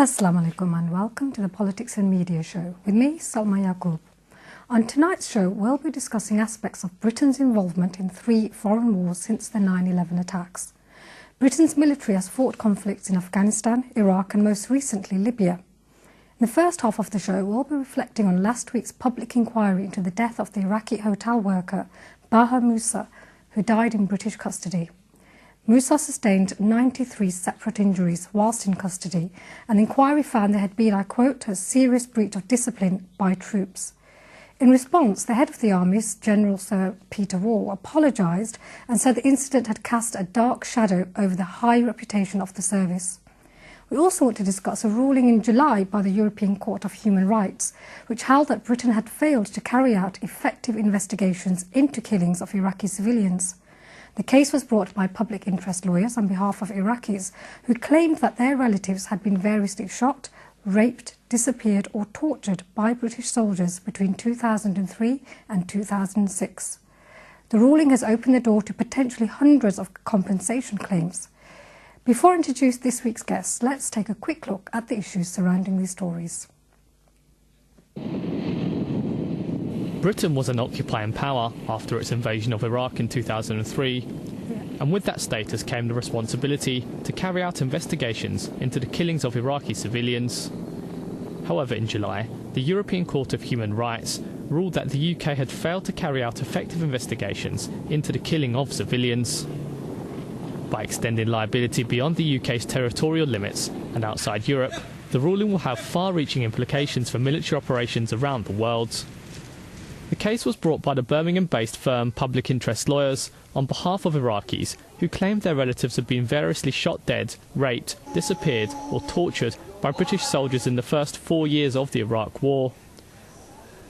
Assalamu alaikum and welcome to the Politics and Media Show with me, Salma Yaqub. On tonight's show, we'll be discussing aspects of Britain's involvement in 3 foreign wars since the 9/11 attacks. Britain's military has fought conflicts in Afghanistan, Iraq and most recently Libya. In the first half of the show, we'll be reflecting on last week's public inquiry into the death of the Iraqi hotel worker Baha Mousa, who died in British custody. Mousa sustained 93 separate injuries whilst in custody, and the inquiry found there had been, I quote, a serious breach of discipline by troops. In response, the head of the army, General Sir Peter Wall, apologised and said the incident had cast a dark shadow over the high reputation of the service. We also want to discuss a ruling in July by the European Court of Human Rights, which held that Britain had failed to carry out effective investigations into killings of Iraqi civilians. The case was brought by public interest lawyers on behalf of Iraqis who claimed that their relatives had been variously shot, raped, disappeared or tortured by British soldiers between 2003 and 2006. The ruling has opened the door to potentially hundreds of compensation claims. Before I introduce this week's guests, let's take a quick look at the issues surrounding these stories. Britain was an occupying power after its invasion of Iraq in 2003, and with that status came the responsibility to carry out investigations into the killings of Iraqi civilians. However, in July, the European Court of Human Rights ruled that the UK had failed to carry out effective investigations into the killing of civilians. By extending liability beyond the UK's territorial limits and outside Europe, the ruling will have far-reaching implications for military operations around the world. The case was brought by the Birmingham-based firm Public Interest Lawyers on behalf of Iraqis who claimed their relatives had been variously shot dead, raped, disappeared or tortured by British soldiers in the first 4 years of the Iraq War.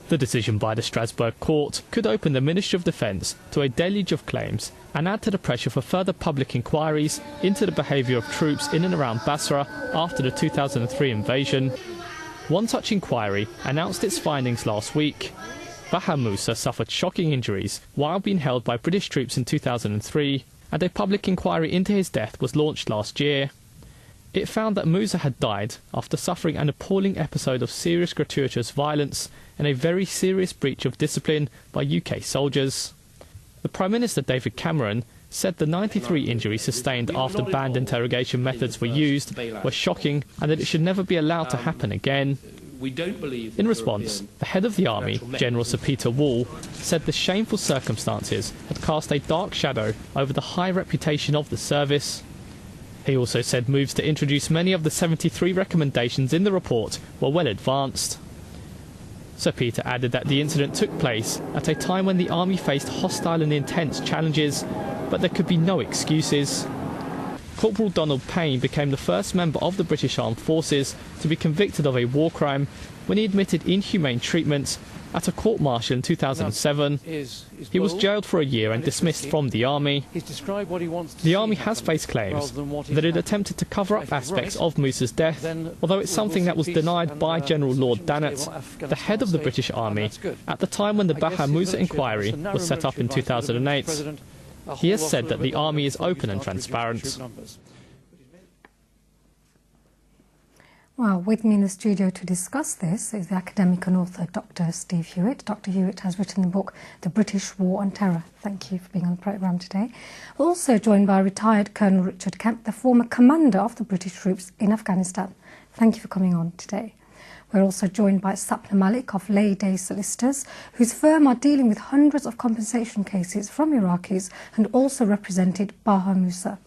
The decision by the Strasbourg court could open the Ministry of Defence to a deluge of claims and add to the pressure for further public inquiries into the behaviour of troops in and around Basra after the 2003 invasion. One such inquiry announced its findings last week. Baha Mousa suffered shocking injuries while being held by British troops in 2003, and a public inquiry into his death was launched last year. It found that Mousa had died after suffering an appalling episode of serious gratuitous violence and a very serious breach of discipline by UK soldiers. The Prime Minister David Cameron said the 93 injuries sustained after banned interrogation methods were used were shocking and that it should never be allowed to happen again. In response, the head of the army, General Sir Peter Wall, said the shameful circumstances had cast a dark shadow over the high reputation of the service. He also said moves to introduce many of the 73 recommendations in the report were well advanced. Sir Peter added that the incident took place at a time when the army faced hostile and intense challenges, but there could be no excuses. Corporal Donald Payne became the first member of the British Armed Forces to be convicted of a war crime when he admitted inhumane treatment at a court-martial in 2007. He was jailed for a year and dismissed from the army. The army has faced claims that it attempted to cover up aspects of Mousa's death, although it's something that was denied by General Lord Dannatt, the head of the British Army, at the time when the Baha Mousa inquiry was set up in 2008. He has said that the army is open and transparent. Well, with me in the studio to discuss this is the academic and author Dr Steve Hewitt. Dr Hewitt has written the book The British War on Terror. Thank you for being on the programme today. We're also joined by retired Colonel Richard Kemp, the former commander of the British troops in Afghanistan. Thank you for coming on today. We're also joined by Sapna Malik of Leigh Solicitors, whose firm are dealing with hundreds of compensation cases from Iraqis and also represented Baha Mousa.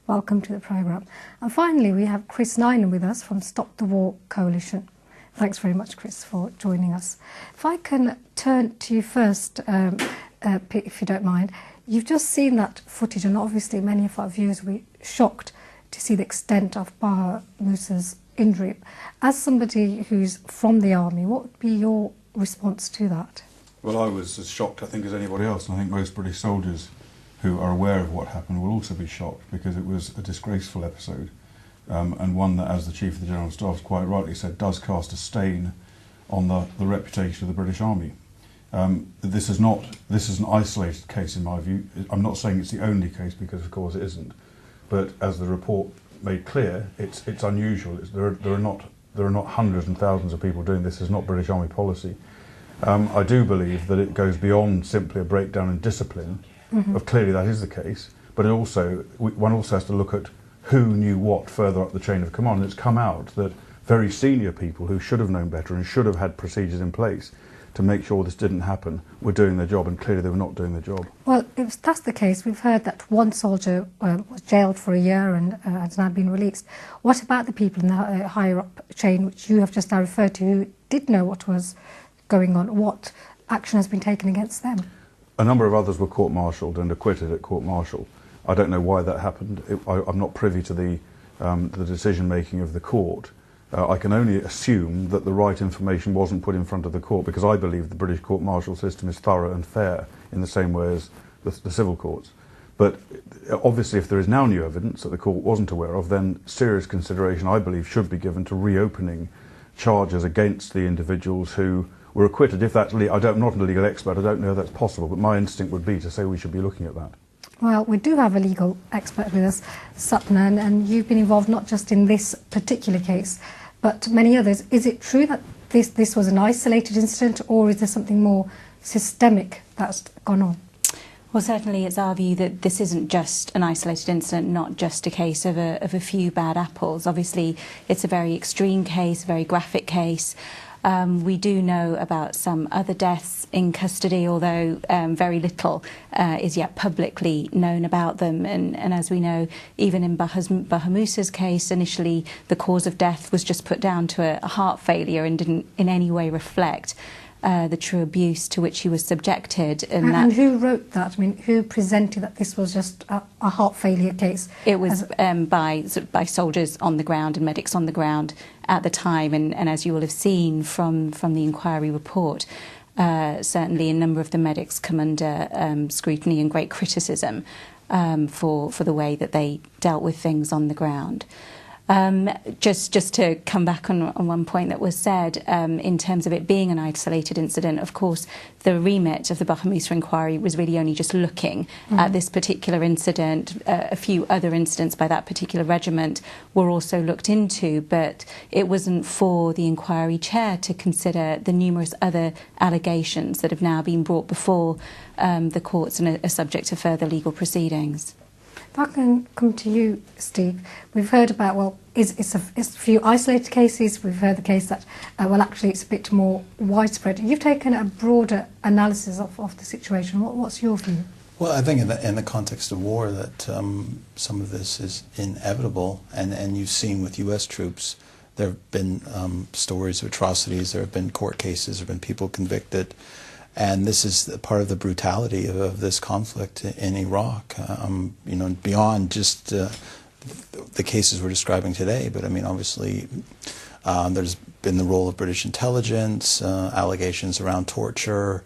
Welcome to the programme. And finally, we have Chris Nineham with us from Stop the War Coalition. Thanks very much, Chris, for joining us. If I can turn to you first, if you don't mind. You've just seen that footage, and obviously many of our viewers will be shocked to see the extent of Baha Mousa's injury. As somebody who's from the army, what would be your response to that? Well, I was as shocked, I think, as anybody else, and I think most British soldiers who are aware of what happened will also be shocked, because it was a disgraceful episode, and one that, as the Chief of the General Staff quite rightly said, does cast a stain on the reputation of the British Army. This is an isolated case in my view. I'm not saying it's the only case, because of course it isn't, but as the report made clear, it's unusual. There are not there are not hundreds and thousands of people doing this. It's not British Army policy. I do believe that it goes beyond simply a breakdown in discipline. Of clearly that is the case, but one also has to look at who knew what further up the chain of command. And it's come out that very senior people who should have known better and should have had procedures in place to make sure this didn't happen were doing their job, and clearly they were not doing their job. Well, if that's the case, we've heard that one soldier was jailed for a year and has now been released. What about the people in the higher up chain, which you have just now referred to, who did know what was going on? What action has been taken against them? A number of others were court-martialed and acquitted at court-martial. I don't know why that happened. I'm not privy to the decision-making of the court. I can only assume that the right information wasn't put in front of the court, because I believe the British court-martial system is thorough and fair in the same way as the civil courts. But obviously if there is now new evidence that the court wasn't aware of, then serious consideration, I believe, should be given to reopening charges against the individuals who were acquitted. If that's I'm not a legal expert, I don't know if that's possible, but my instinct would be to say we should be looking at that. Well, we do have a legal expert with us, Sapna, and you've been involved not just in this particular case, but many others. Is it true that this was an isolated incident, or is there something more systemic that's gone on? Well, certainly it's our view that this isn't just an isolated incident, not just a case of a few bad apples. Obviously, it's a very extreme case, a very graphic case. We do know about some other deaths in custody, although very little is yet publicly known about them. And as we know, even in Baha Mousa's case, initially the cause of death was just put down to a heart failure and didn't in any way reflect the true abuse to which he was subjected. And who wrote that? I mean, who presented that this was just a heart failure case? It was by soldiers on the ground and medics on the ground at the time, and as you will have seen from the inquiry report, certainly a number of the medics come under scrutiny and great criticism for the way that they dealt with things on the ground. Just to come back on one point that was said, in terms of it being an isolated incident, of course, the remit of the Baha Mousa inquiry was really only just looking at this particular incident. A few other incidents by that particular regiment were also looked into, but it wasn't for the inquiry chair to consider the numerous other allegations that have now been brought before the courts and are subject to further legal proceedings. If I can come to you, Steve, we've heard about, well, it's a few isolated cases. We've heard the case that, well, actually it's a bit more widespread. You've taken a broader analysis of the situation. What's your view? Well, I think in the context of war that some of this is inevitable, and you've seen with U.S. troops, there have been stories of atrocities, there have been court cases, there have been people convicted. And this is part of the brutality of this conflict in Iraq, you know, beyond just the cases we're describing today. But I mean, obviously, there's been the role of British intelligence, allegations around torture,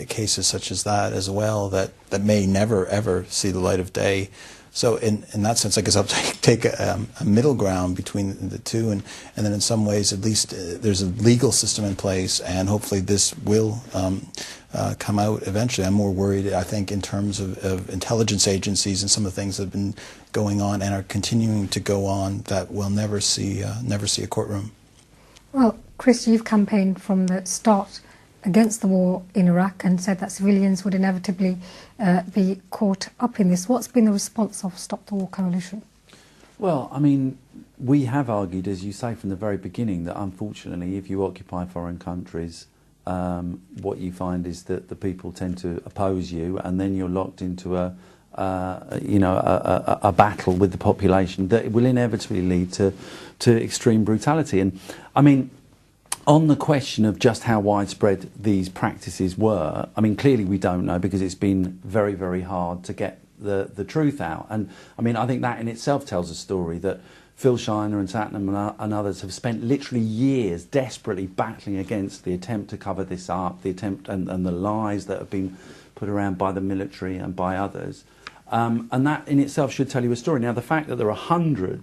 cases such as that as well that may never ever see the light of day. So in that sense, I guess I'll take a middle ground between the two, and then in some ways, at least there's a legal system in place, and hopefully this will come out eventually. I'm more worried, I think, in terms of intelligence agencies and some of the things that have been going on and are continuing to go on that will never see a courtroom. Well, Chris, you've campaigned from the start against the war in Iraq and said that civilians would inevitably be caught up in this. What's been the response of Stop the War Coalition? Well, I mean, we have argued, as you say, from the very beginning, that unfortunately, if you occupy foreign countries, what you find is that the people tend to oppose you, and then you're locked into a battle with the population that will inevitably lead to extreme brutality. And I mean, on the question of just how widespread these practices were, I mean, clearly we don't know, because it's been very, very hard to get the truth out. And I mean, I think that in itself tells a story that Phil Shiner and Sapna and others have spent literally years desperately battling against the attempt to cover this up, the attempt and the lies that have been put around by the military and by others. And that in itself should tell you a story. Now, the fact that there are hundreds